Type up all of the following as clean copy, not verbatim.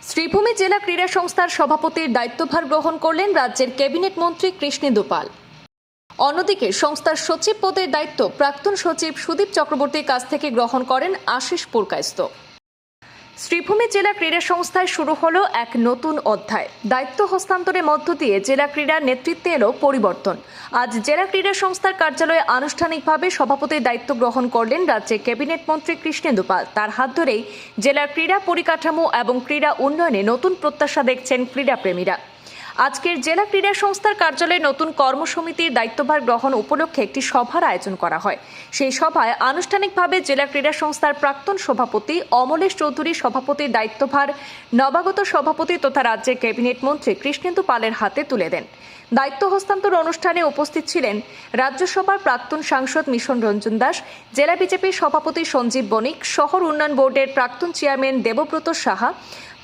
শ্রীভূমি জেলা ক্রীড়া সংস্থার সভাপতির দায়িত্বভার গ্রহণ করলেন রাজ্যের ক্যাবিনেট মন্ত্রী কৃষ্ণেন্দু পাল। অন্যদিকে সংস্থার সচিব পদের দায়িত্ব প্রাক্তন সচিব সুদীপ চক্রবর্তীর কাছ থেকে গ্রহণ করেন আশিস পুরকায়স্থ। শ্রীভূমি জেলা ক্রীড়া সংস্থায় শুরু হলো এক নতুন অধ্যায়। দায়িত্ব হস্তান্তরের মধ্য দিয়ে জেলা ক্রীড়ার নেতৃত্বে এলো পরিবর্তন। আজ জেলা ক্রীড়া সংস্থার কার্যালয়ে আনুষ্ঠানিকভাবে সভাপতির দায়িত্ব গ্রহণ করলেন রাজ্যের ক্যাবিনেট মন্ত্রী কৃষ্ণেন্দু পাল। তার হাত ধরেই জেলার ক্রীড়া পরিকাঠামো এবং ক্রীড়া উন্নয়নে নতুন প্রত্যাশা দেখছেন ক্রীড়াপ্রেমীরা। আজকের জেলা ক্রীড়া সংস্থার কার্যালয়ে নতুন কর্মসমিতির দায়িত্বভার গ্রহণ উপলক্ষে একটি সভার আয়োজন করা হয়। সেই সভায় আনুষ্ঠানিকভাবে জেলা ক্রীড়া সংস্থার প্রাক্তন সভাপতি অমলেশ চৌধুরী সভাপতির দায়িত্বভার নবাগত সভাপতি তথা রাজ্যের ক্যাবিনেট মন্ত্রী কৃষ্ণেন্দু পালের হাতে তুলে দেন। দায়িত্ব হস্তান্তর অনুষ্ঠানে উপস্থিত ছিলেন রাজ্যসভার প্রাক্তন সাংসদ মিশন রঞ্জন দাস, জেলা বিজেপির সভাপতি সঞ্জীব বণিক, শহর উন্নয়ন বোর্ডের প্রাক্তন চেয়ারম্যান দেবব্রত সাহা,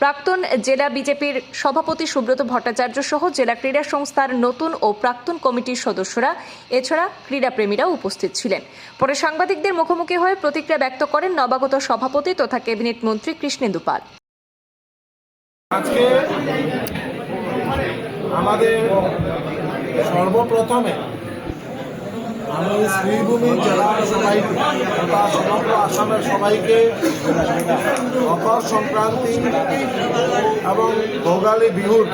প্রাক্তন জেলা বিজেপির সভাপতি সুব্রত ভট্টাচার্য সহ জেলা ক্রীড়া সংস্থার নতুন ও প্রাক্তন কমিটির সদস্যরা, এছাড়া ক্রীড়াপ্রেমীরাও উপস্থিত ছিলেন। পরে সাংবাদিকদের মুখোমুখি হয়ে প্রতিক্রিয়া ব্যক্ত করেন নবাগত সভাপতি তথা ক্যাবিনেট মন্ত্রী কৃষ্ণেন্দু পাল। আজকে আমাদের সর্বপ্রথমে আমি শ্রীভূমি জেলার সবাইকে তথা সমগ্র আসামের সবাইকে মকর সংক্রান্তি এবং ভোগালী বিহুর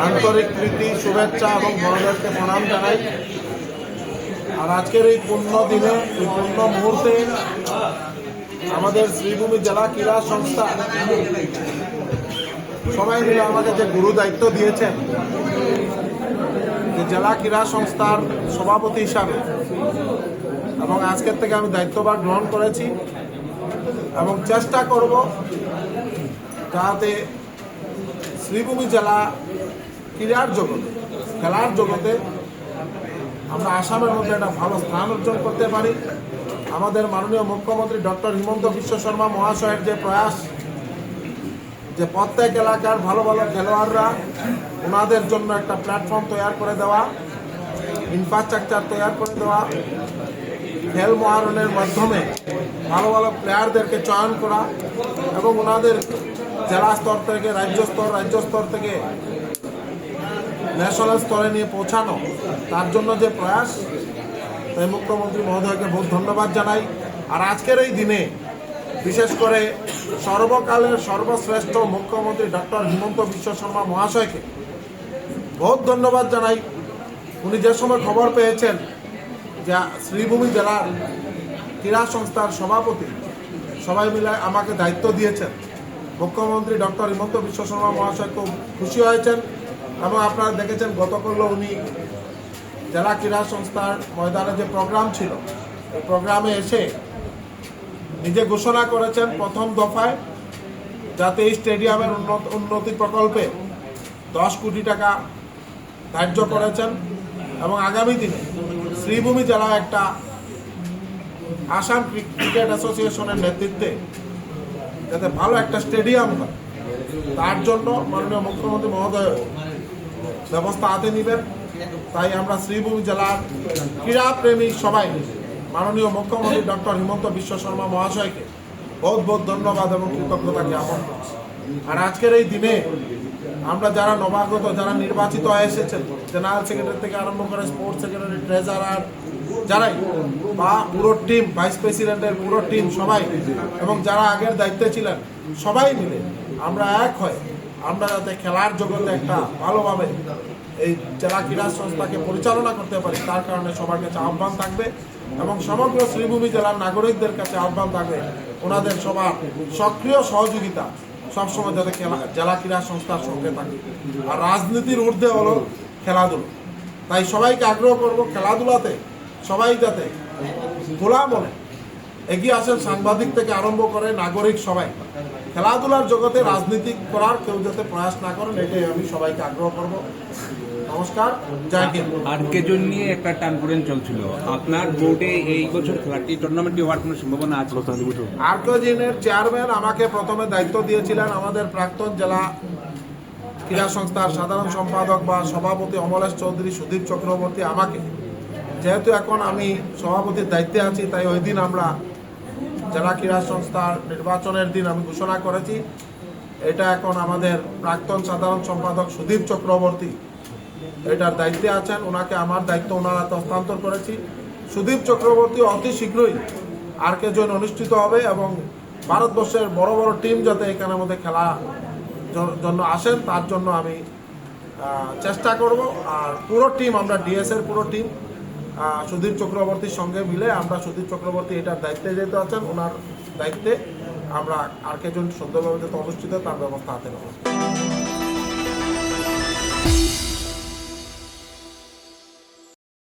আন্তরিক প্রীতি, শুভেচ্ছা এবং বড়দেরকে প্রণাম জানাই। আর আজকের এই পূর্ণ দিনে, এই পূর্ণ মুহূর্তে আমাদের শ্রীভূমি জেলা ক্রীড়া সংস্থা সবাই মিলে আমাকে যে গুরু দায়িত্ব দিয়েছেন, যে জেলা ক্রীড়া সংস্থার সভাপতি হিসাবে, এবং আজকের থেকে আমি দায়িত্বভার গ্রহণ করেছি এবং চেষ্টা করব যাতে শ্রীভূমি জেলা ক্রীড়ার জগতে, খেলার জগতে আমরা আসামের মধ্যে একটা ভালো স্থান অর্জন করতে পারি। আমাদের মাননীয় মুখ্যমন্ত্রী ডক্টর হিমন্ত বিশ্ব শর্মা মহাশয়ের যে প্রয়াস, যে প্রত্যেক এলাকার ভালো ভালো খেলোয়াড়রা, ওনাদের জন্য একটা প্ল্যাটফর্ম তৈরি করে দেওয়া, ইনফ্রাস্ট্রাকচার তৈরি করে দেওয়া, খেল মহারণের মাধ্যমে ভালো ভালো প্লেয়ারদেরকে চয়ন করা এবং ওনাদের জেলা স্তর থেকে রাজ্য স্তর থেকে ন্যাশনাল স্তরে নিয়ে পৌঁছানো, তার জন্য যে প্রয়াস, তাই মুখ্যমন্ত্রী মহোদয়কে বহুত ধন্যবাদ জানাই। আর আজকের এই দিনে বিশেষ করে সর্বকালের সর্বশ্রেষ্ঠ মুখ্যমন্ত্রী ডক্টর হিমন্ত বিশ্ব শর্মা মহাশয়কে বহুত ধন্যবাদ জানাই। উনি যে সময় খবর পেয়েছেন যে শ্রীভূমি জেলার ক্রীড়া সংস্থার সভাপতি সবাই মিলে আমাকে দায়িত্ব দিয়েছেন, মুখ্যমন্ত্রী ডক্টর হিমন্ত বিশ্ব শর্মা মহাশয় খুব খুশি হয়েছেন। এবং আপনারা দেখেছেন গতকাল উনি জেলা ক্রীড়া সংস্থার ময়দানে যে প্রোগ্রাম ছিল, এই প্রোগ্রামে এসে নিজে ঘোষণা করেছেন প্রথম দফায় যাতে এই স্টেডিয়ামের উন্নতি প্রকল্পে 10 কোটি টাকা ধার্য করেছেন এবং আগামী দিনে শ্রীভূমি জেলা একটা আসাম ক্রিকেট অ্যাসোসিয়েশনের নেতৃত্বে যাতে ভালো একটা স্টেডিয়াম হয়, তার জন্য মাননীয় মুখ্যমন্ত্রী মহোদয় ব্যবস্থা হাতে নেবেন। তাই আমরা শ্রীভূমি জেলার ক্রীড়াপ্রেমী সবাই মাননীয় মুখ্যমন্ত্রী ডক্টর হিমন্ত বিশ্ব শর্মা মহাশয়কে বহুত বহুত ধন্যবাদ এবং কৃতজ্ঞতা জ্ঞাপন করছি। আর আজকের এই দিনে আমরা যারা নবাগত, যারা নির্বাচিত হয়ে এসেছেন, জেনারেল সেক্রেটারি থেকে আরম্ভ করে স্পোর্টস সেক্রেটারি, ট্রেজারার, যারাই বা পুরো টিম, ভাইস প্রেসিডেন্টের পুরো টিম সবাই, এবং যারা আগের দায়িত্বে ছিলেন সবাই মিলে আমরা এক হয়ে আমরা যাতে খেলার জগতে একটা ভালোভাবে এই জেলা ক্রীড়া সংস্থাকে পরিচালনা করতে পারি, তার কারণে সবার কাছে আহ্বান থাকবে এবং সমগ্র শ্রীভূমি জেলার নাগরিকদের কাছে আহ্বান থাকবে ওনাদের সবার সক্রিয় সহযোগিতা সবসময় যাতে জেলা ক্রীড়া সংস্থার সঙ্গে থাকে। আর রাজনীতির ঊর্ধ্বে হলো খেলাধুলা, তাই সবাইকে আগ্রহ করব খেলাধুলাতে সবাই যাতে খোলা মনে এগিয়ে আসেন, সাংবাদিক থেকে আরম্ভ করে নাগরিক সবাই খেলাধুলার জগতে রাজনীতি করার কেউ যাতে প্রয়াস না করেন, এটাই আমি সবাইকে আগ্রহ করব। নমস্কার, জয় হিন্দ। আর্কেজন নিয়ে একটা টানপুরেন চলছিল, আপনার বোর্ডে এই বছর খেলাটি টুর্নামেন্টটি হওয়ার কোনো সম্ভাবনা আছে? আর্কেজনের চেয়ারম্যান আমাকে প্রথমে দায়িত্ব দিয়েছিলেন আমাদের প্রাক্তন জেলা ক্রীড়া সংস্থার সাধারণ সম্পাদক বা সভাপতি অমলেশ চৌধুরী, সুদীপ চক্রবর্তী আমাকে। যেহেতু এখন আমি সভাপতির দায়িত্বে আছি, তাই ওই দিন আমরা জেলা ক্রীড়া সংস্থার নির্বাচনের দিন আমি ঘোষণা করেছি। এটা এখন আমাদের প্রাক্তন সাধারণ সম্পাদক সুদীপ চক্রবর্তী এটার দায়িত্বে আছেন। ওনাকে আমার দায়িত্ব ওনার হাতে হস্তান্তর করেছি। সুদীপ চক্রবর্তী অতি শীঘ্রই RK জোন অনুষ্ঠিত হবে এবং ভারতবর্ষের বড় বড় টিম যাতে এখানের মধ্যে খেলা জন্য আসেন তার জন্য আমি চেষ্টা করব। আর পুরো টিম, আমরা ডিএস এর পুরো টিম সুদীপ চক্রবর্তীর সঙ্গে মিলে আমরা সুদীপ চক্রবর্তী এটার দায়িত্বে যেতে আছেন, ওনার দায়িত্বে আমরা RK জোন সুন্দরভাবে যাতে অনুষ্ঠিত তার ব্যবস্থা হাতে নেব।